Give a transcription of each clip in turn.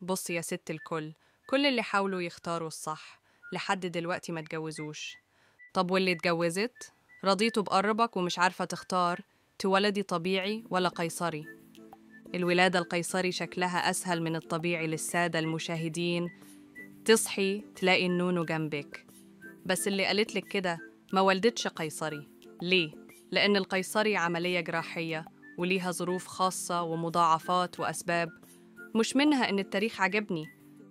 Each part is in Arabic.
بص يا ست الكل، كل اللي حاولوا يختاروا الصح لحد دلوقتي ما اتجوزوش. طب واللي اتجوزت رضيته بقربك ومش عارفة تختار تولدي طبيعي ولا قيصري. الولادة القيصري شكلها أسهل من الطبيعي للسادة المشاهدين. تصحي تلاقي النونو جنبك. بس اللي قالتلك كده ما ولدتش قيصري. ليه؟ لأن القيصري عملية جراحية وليها ظروف خاصة ومضاعفات وأسباب، مش منها إن التاريخ عجبني.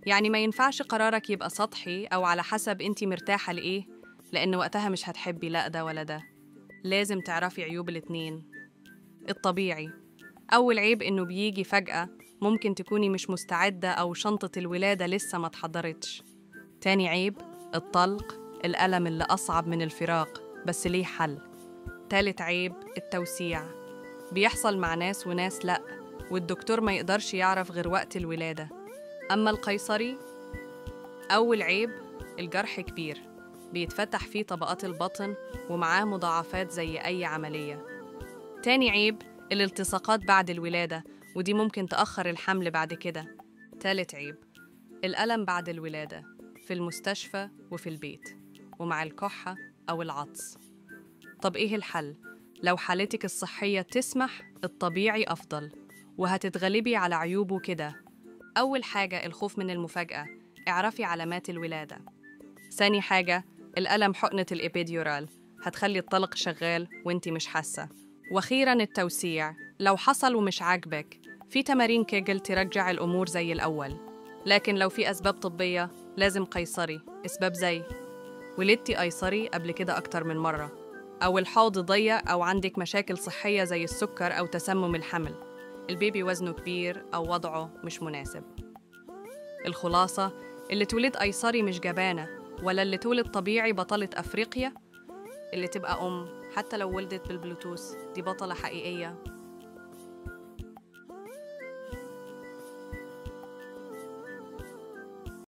يعني ما ينفعش قرارك يبقى سطحي أو على حسب أنتي مرتاحة لإيه، لأن وقتها مش هتحبي لا ده ولا ده. لازم تعرفي عيوب الاتنين. الطبيعي، أول عيب إنه بيجي فجأة، ممكن تكوني مش مستعدة أو شنطة الولادة لسه ما اتحضرتش. تاني عيب، الطلق، الألم اللي أصعب من الفراق بس ليه حل. تالت عيب، التوسيع، بيحصل مع ناس وناس لأ، والدكتور ما يقدرش يعرف غير وقت الولادة. أما القيصري، أول عيب، الجرح كبير، بيتفتح فيه طبقات البطن ومعاه مضاعفات زي أي عملية. تاني عيب، الالتصاقات بعد الولادة، ودي ممكن تأخر الحمل بعد كده. تالت عيب، الألم بعد الولادة في المستشفى وفي البيت ومع الكحة أو العطس. طب إيه الحل؟ لو حالتك الصحية تسمح، الطبيعي أفضل، وهتتغلبي على عيوبه كده. أول حاجة الخوف من المفاجأة، اعرفي علامات الولادة. ثاني حاجة، الألم، حقنة الإبيديورال هتخلي الطلق شغال وانتي مش حاسة. وأخيراً التوسيع، لو حصل ومش عاجبك، في تمارين كيجل ترجع الأمور زي الأول. لكن لو في أسباب طبية لازم قيصري، أسباب زي ولدتي قيصري قبل كده أكتر من مرة، أو الحوض ضيق، أو عندك مشاكل صحية زي السكر أو تسمم الحمل، البيبي وزنه كبير أو وضعه مش مناسب. الخلاصة، اللي تولد قيصري مش جبانة، ولا اللي تولد طبيعي بطلة أفريقيا. اللي تبقى حتى لو ولدت بالبلوتوث دي بطلة حقيقية.